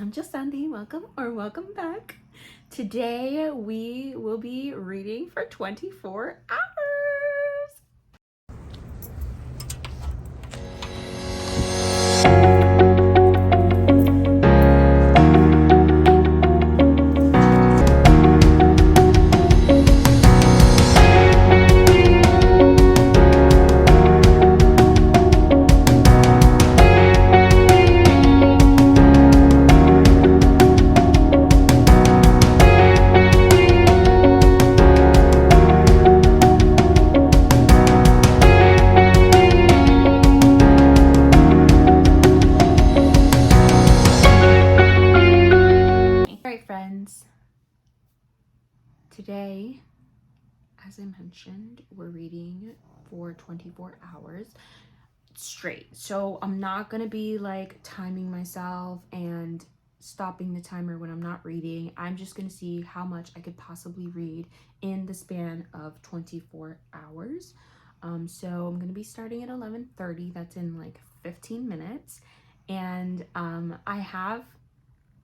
I'm just Sandy. Welcome or welcome back. Today we will be reading for 24 hours. Friends, today, as I mentioned, we're reading for 24 hours straight. So I'm not gonna be like timing myself and stopping the timer when I'm not reading. I'm just gonna see how much I could possibly read in the span of 24 hours. So I'm gonna be starting at 11:30. That's in like 15 minutes. And I have,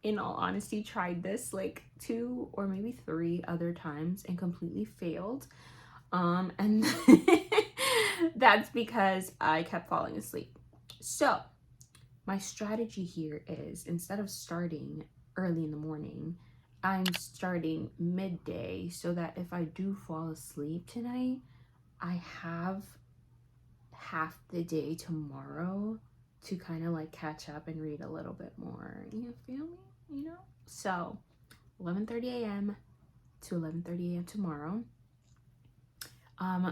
in all honesty, tried this like 2 or maybe 3 other times and completely failed. And that's because I kept falling asleep. So my strategy here is, instead of starting early in the morning, I'm starting midday, so that if I do fall asleep tonight, I have half the day tomorrow to kind of like catch up and read a little bit more. You feel me? You know? So 11:30 a.m. to 11:30 a.m. tomorrow.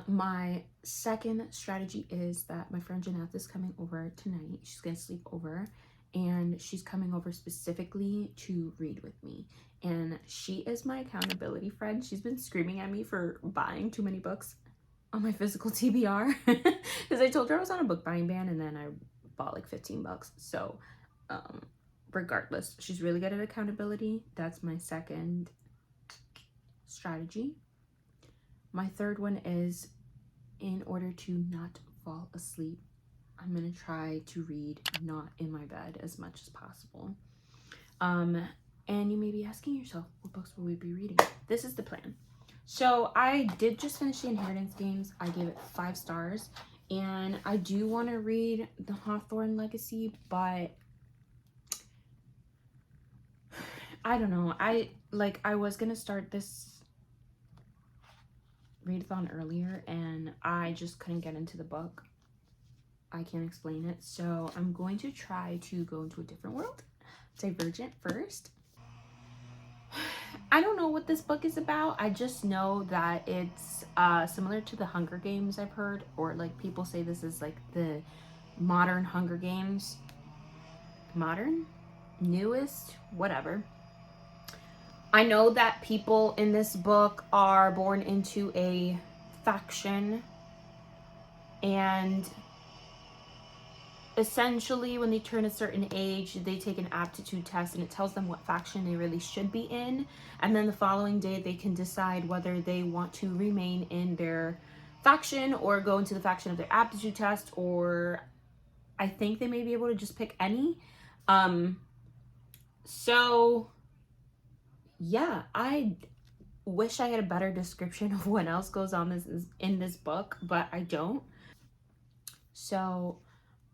My second strategy is that my friend Jeanette is coming over tonight. She's gonna sleep over, and she's coming over specifically to read with me. And she is my accountability friend. She's been screaming at me for buying too many books on my physical TBR because I told her I was on a book buying ban, and then I bought like 15 bucks. So regardless, she's really good at accountability. That's my second strategy. My third one is, in order to not fall asleep, I'm gonna try to read not in my bed as much as possible. And you may be asking yourself, what books will we be reading? This is the plan. So I did just finish the Inheritance Games. I gave it 5 stars, and I do want to read the Hawthorne Legacy, but I don't know. I was gonna start this readathon earlier, and I just couldn't get into the book. I can't explain it, so I'm going to try to go into a different world. Divergent first. I don't know what this book is about. I just know that it's similar to the Hunger Games, I've heard, or like people say this is like the modern Hunger Games. Modern? Newest? Whatever. I know that people in this book are born into a faction, and essentially when they turn a certain age, they take an aptitude test, and it tells them what faction they really should be in, and then the following day they can decide whether they want to remain in their faction or go into the faction of their aptitude test, or I think they may be able to just pick any. So yeah, I wish I had a better description of what else goes on in this book, but I don't. So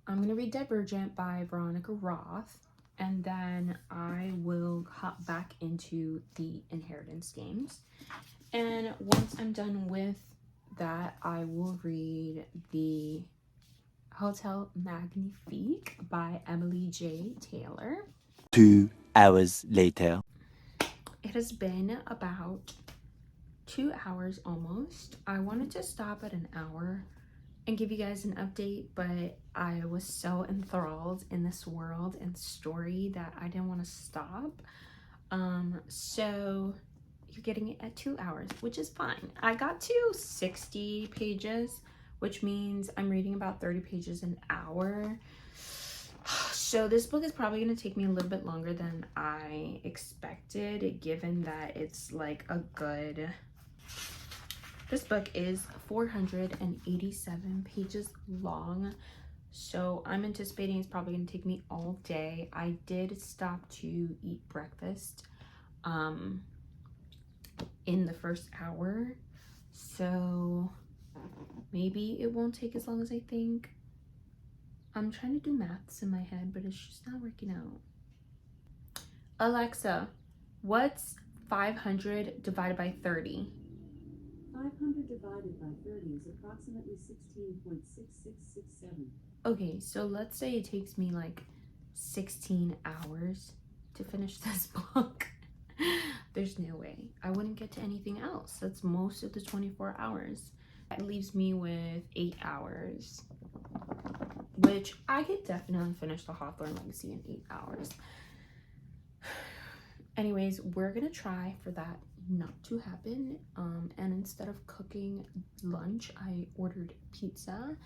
I'm gonna read Divergent by Veronica Roth, and then I will hop back into the Inheritance Games. And once I'm done with that, I will read the Hotel Magnifique by Emily J. Taylor. 2 hours later. It has been about 2 hours almost. I wanted to stop at an hour and give you guys an update, but I was so enthralled in this world and story that I didn't want to stop. So you're getting it at 2 hours, which is fine. I got to 60 pages, which means I'm reading about 30 pages an hour. So this book is probably going to take me a little bit longer than I expected, given that it's like a good... This book is 487 pages long, So I'm anticipating it's probably gonna take me all day. I did stop to eat breakfast in the first hour, so maybe it won't take as long as I think. I'm trying to do maths in my head, but it's just not working out. Alexa, what's 500 divided by 30? 500 divided by 30 is approximately 16.6667. Okay, so let's say it takes me like 16 hours to finish this book. There's no way. I wouldn't get to anything else. That's most of the 24 hours. That leaves me with 8 hours, which I could definitely finish the Hawthorne Legacy in 8 hours. Anyways, we're gonna try for that not to happen. And instead of cooking lunch, I ordered pizza.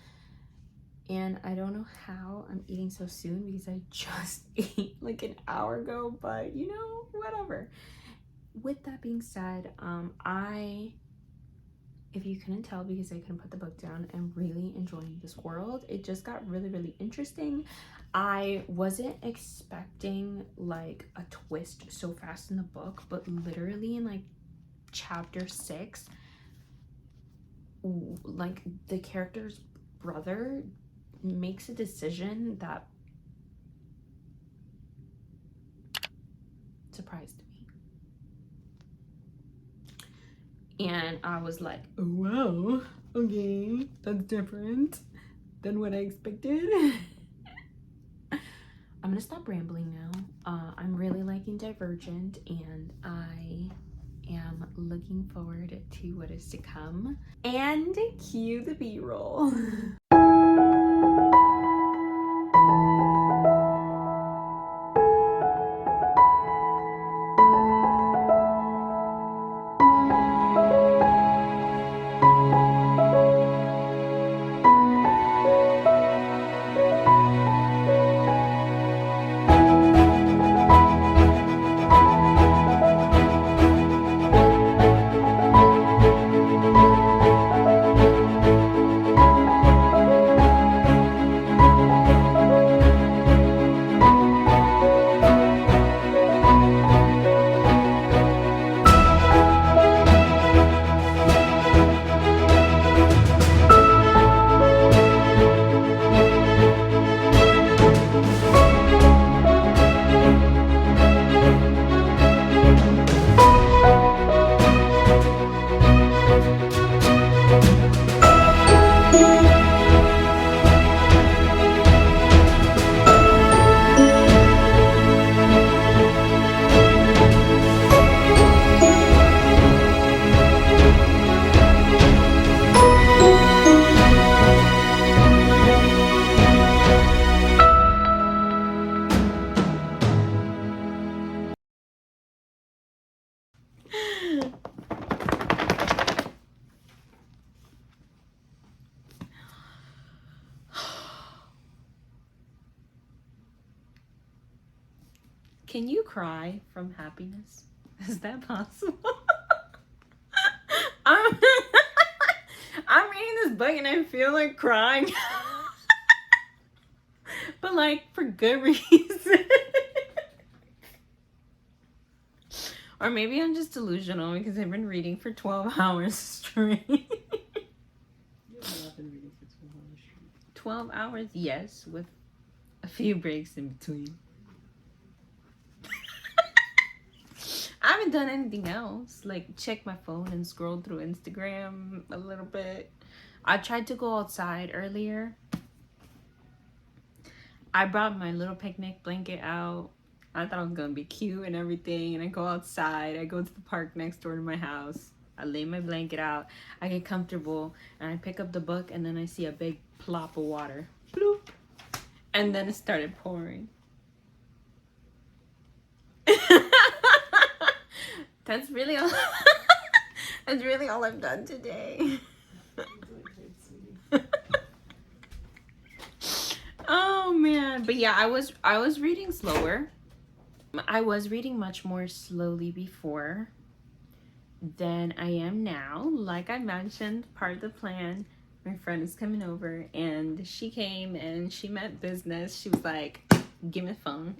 And I don't know how I'm eating so soon because I just ate like an hour ago, but you know, whatever. With that being said, if you couldn't tell because I couldn't put the book down, I'm really enjoying this world. It just got really, really interesting. I wasn't expecting like a twist so fast in the book, but literally in like chapter 6, like the character's brother makes a decision that surprised me. And I was like, oh wow, okay, that's different than what I expected. I'm gonna stop rambling now. I'm really liking Divergent, and I am looking forward to what is to come. And cue the B-roll. Can you cry from happiness? Is that possible? I'm reading this book and I feel like crying. But like for good reason. Or maybe I'm just delusional because I've been reading for 12 hours straight. You have been reading for 12 hours straight. 12 hours, yes, with a few breaks in between. I haven't done anything else, like check my phone and scroll through Instagram a little bit. I tried to go outside earlier. I brought my little picnic blanket out. I thought it was gonna be cute and everything, and I go outside. I go to the park next door to my house. I lay my blanket out. I get comfortable, and I pick up the book, and then I see a big plop of water. Bloop. And then it started pouring. That's really all. That's really all I've done today. Oh man, but yeah, I was reading slower. I was reading much more slowly before than I am now. Like I mentioned, part of the plan my friend is coming over, and she came and she meant business. She was like, give me the phone.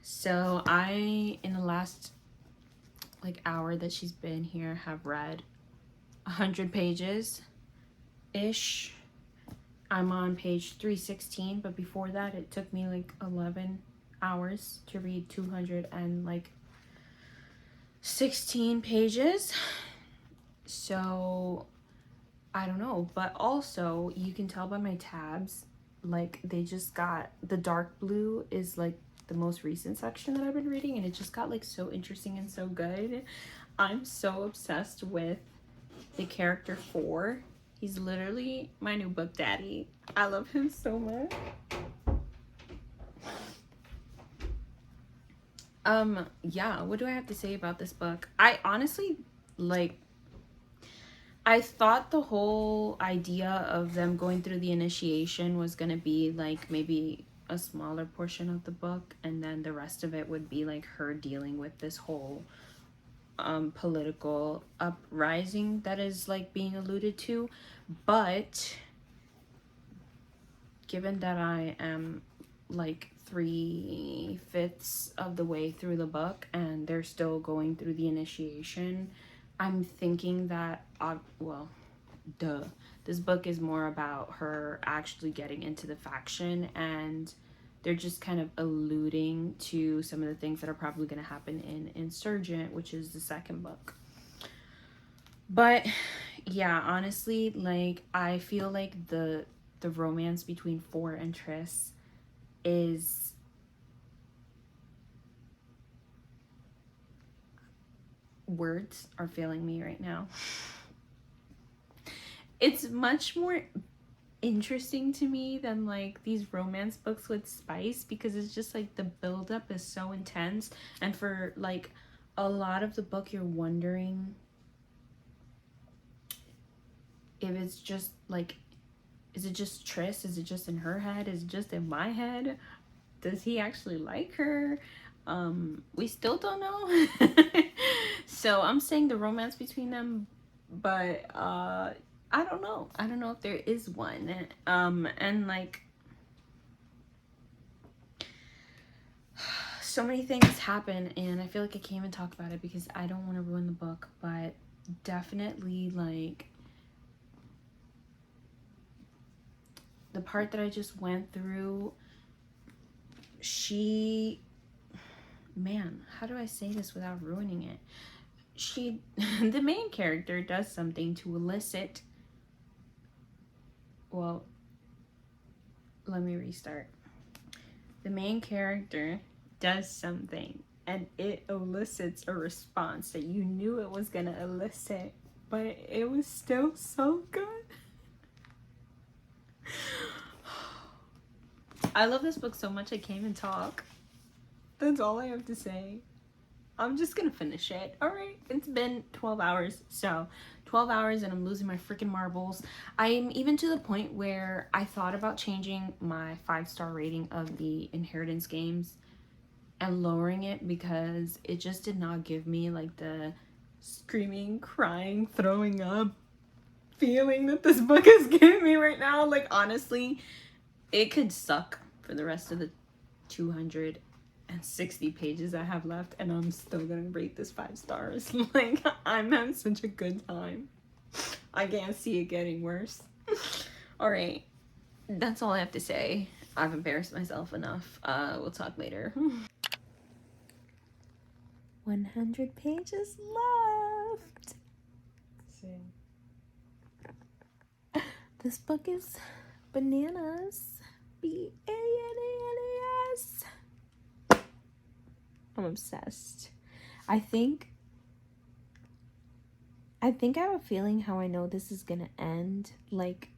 So I, in the last like hour that she's been here, have read 100 pages ish. I'm on page 316, but before that it took me like 11 hours to read 216 pages. So I don't know, but also you can tell by my tabs, like they just got, the dark blue is like the most recent section that I've been reading, and it just got like so interesting and so good. I'm so obsessed with the character 4. He's literally my new book daddy. I love him so much. Yeah, what do I have to say about this book? I honestly, like, I thought the whole idea of them going through the initiation was gonna be like maybe a smaller portion of the book, and then the rest of it would be like her dealing with this whole political uprising that is like being alluded to. But given that I am like 3/5 of the way through the book and they're still going through the initiation, I'm thinking that this book is more about her actually getting into the faction, and they're just kind of alluding to some of the things that are probably going to happen in Insurgent, which is the second book. But yeah, honestly, like I feel like the romance between 4 and Triss is words are failing me right now. It's much more interesting to me than like these romance books with spice, because it's just like the buildup is so intense, and for like a lot of the book you're wondering if it's just like, is it just Triss? Is it just in her head? Is it just in my head? Does he actually like her? We still don't know. So I'm saying the romance between them, but I don't know. I don't know if there is one. And like so many things happen, and I feel like I can't even talk about it because I don't want to ruin the book, but definitely like the part that I just went through, man, how do I say this without ruining it? The main character does something to elicit, well, let me restart. The main character does something and it elicits a response that you knew it was gonna elicit, but it was still so good. I love this book so much I can't even talk. That's all I have to say. I'm just gonna finish it. Alright, it's been 12 hours, so 12 hours and I'm losing my freaking marbles. I'm even to the point where I thought about changing my 5-star rating of the Inheritance games and lowering it, because it just did not give me like the screaming, crying, throwing up feeling that this book is giving me right now. Like honestly, it could suck for the rest of the 260 pages I have left, and I'm still gonna rate this 5 stars. Like, I'm having such a good time. I can't see it getting worse. Alright, that's all I have to say. I've embarrassed myself enough. We'll talk later. 100 pages left. Same. This book is bananas. BANANAS. I'm obsessed. I think I have a feeling how I know this is gonna end. Like,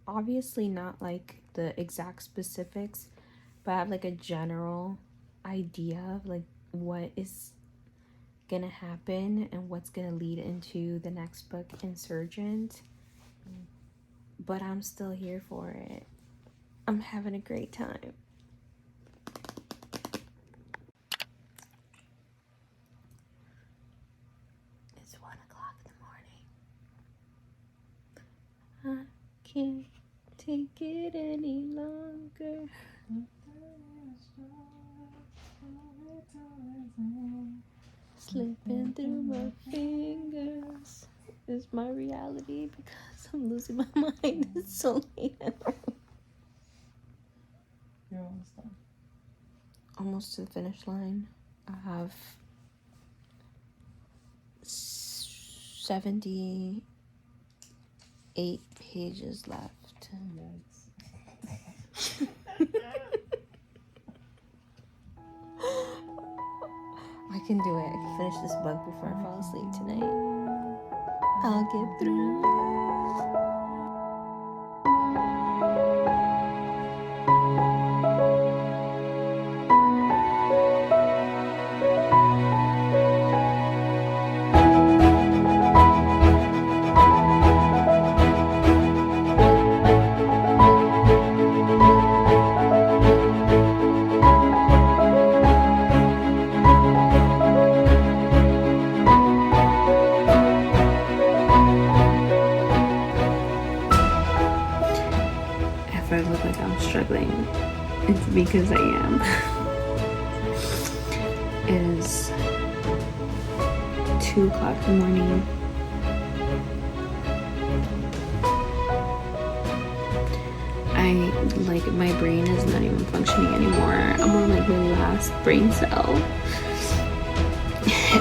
obviously not like the exact specifics, but I have like a general idea of like what is gonna happen and what's gonna lead into the next book, Insurgent. But I'm still here for it. I'm having a great time. It's 1 o'clock in the can't take it any longer. Slipping through my fingers is my reality because I'm losing my mind. It's so late. You're almost done. Almost to the finish line. I have 78 pages left. Yikes. I can do it. I can finish this book before I fall asleep tonight. I'll get through. If I look like I'm struggling, it's because I am. It is 2 o'clock in the morning. My brain is not even functioning anymore. I'm on like the last brain cell.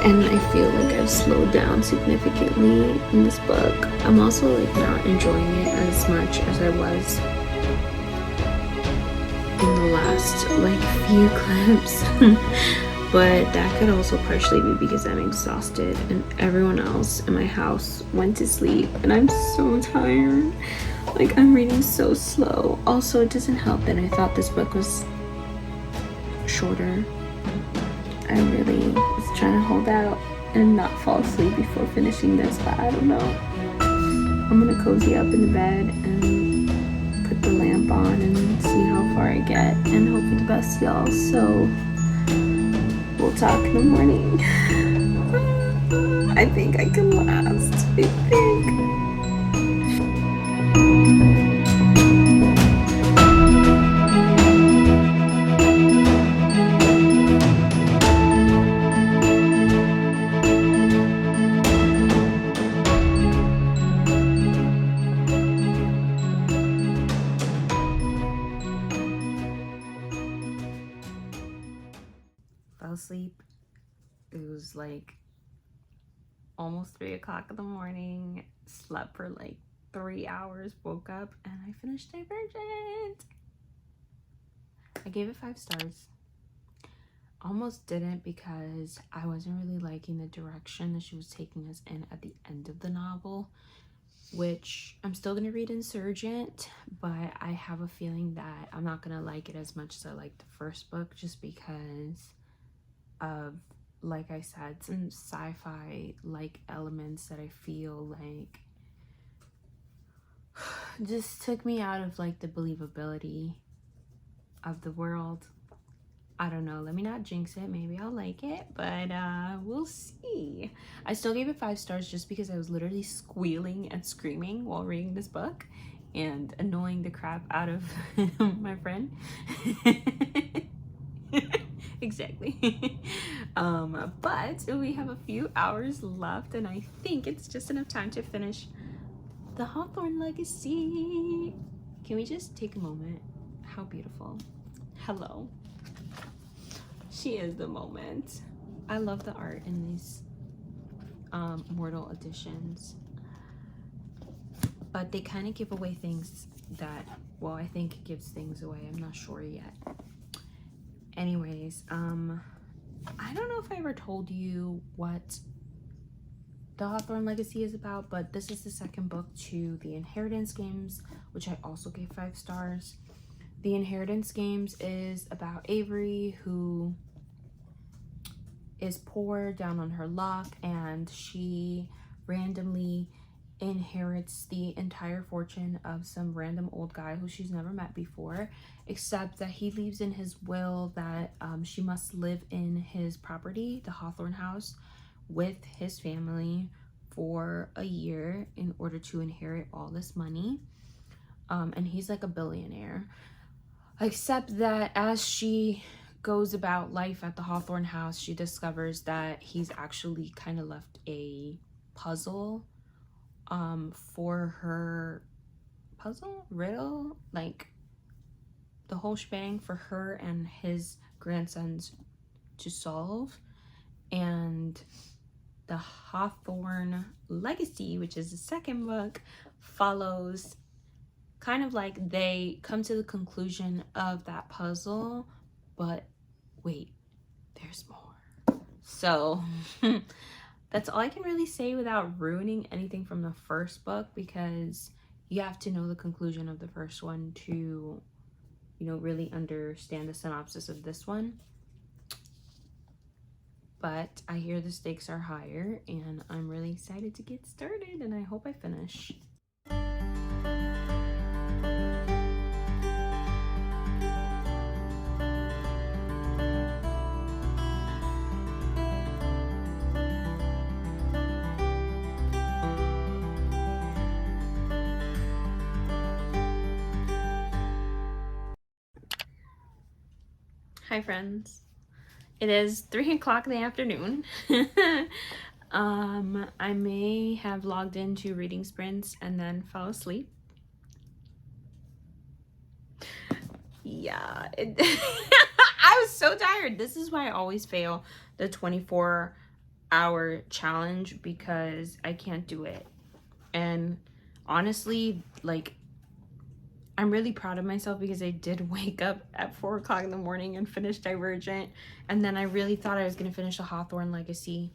And I feel like I've slowed down significantly in this book. I'm also like not enjoying it as much as I was in the last like few clips. But that could also partially be because I'm exhausted and everyone else in my house went to sleep and I'm so tired. Like I'm reading so slow. Also, it doesn't help that I thought this book was shorter. I really was trying to hold out and not fall asleep before finishing this, but I don't know. I'm gonna cozy up in the bed and put the lamp on and see how far I get and hope for the best, y'all. So we'll talk in the morning. I think I can last. I think. Fell asleep. It was like almost 3 o'clock in the morning. Slept for like 3 hours, woke up, and I finished Divergent. I gave it 5 stars. Almost didn't because I wasn't really liking the direction that she was taking us in at the end of the novel, which I'm still gonna read Insurgent, but I have a feeling that I'm not gonna like it as much as I liked the first book, just because of, like I said, some sci-fi like elements that I feel like just took me out of like the believability of the world. I don't know, let me not jinx it, maybe I'll like it, but we'll see. I still gave it 5 stars just because I was literally squealing and screaming while reading this book and annoying the crap out of my friend. Exactly. But we have a few hours left and I think it's just enough time to finish the Hawthorne legacy. Can we just take a moment? How beautiful. Hello. She is the moment. I love the art in these mortal editions, but they kind of give away things that, well, I think it gives things away. I'm not sure yet. Anyways, I don't know if I ever told you what the Hawthorne legacy is about, but this is the second book to the Inheritance Games, which I also gave 5 stars. The Inheritance Games is about Avery, who is poor, down on her luck, and she randomly inherits the entire fortune of some random old guy who she's never met before, except that he leaves in his will that she must live in his property, the Hawthorne house, with his family for a year in order to inherit all this money. and he's like a billionaire. Except that as she goes about life at the Hawthorne house, she discovers that he's actually kind of left a puzzle for her riddle, like the whole shebang for her and his grandsons to solve. And the Hawthorne Legacy, which is the second book, follows kind of like they come to the conclusion of that puzzle, but wait, there's more. So that's all I can really say without ruining anything from the first book, because you have to know the conclusion of the first one to, you know, really understand the synopsis of this one. But I hear the stakes are higher, and I'm really excited to get started, and I hope I finish. Hi friends. It is 3 o'clock in the afternoon. I may have logged into reading sprints and then fell asleep. Yeah, I was so tired. This is why I always fail the 24-hour challenge, because I can't do it. And honestly, like, I'm really proud of myself because I did wake up at 4 o'clock in the morning and finish Divergent. And then I really thought I was going to finish the Hawthorne Legacy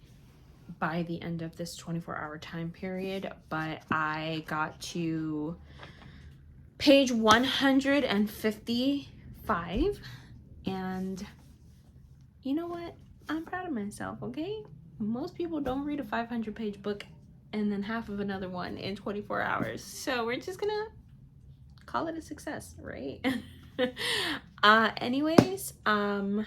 by the end of this 24-hour time period. But I got to page 155. And you know what? I'm proud of myself, okay? Most people don't read a 500-page book and then half of another one in 24 hours. So we're just going to call it a success, right? Anyways, I'm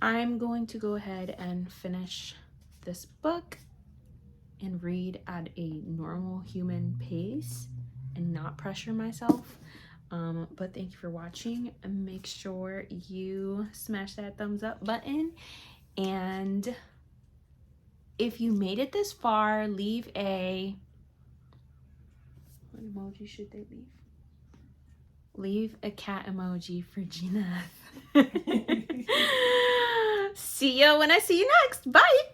going to go ahead and finish this book and read at a normal human pace and not pressure myself. But thank you for watching, and make sure you smash that thumbs up button. And if you made it this far, leave a... what emoji should they leave? Leave a cat emoji for Gina. See ya when I see you next. Bye.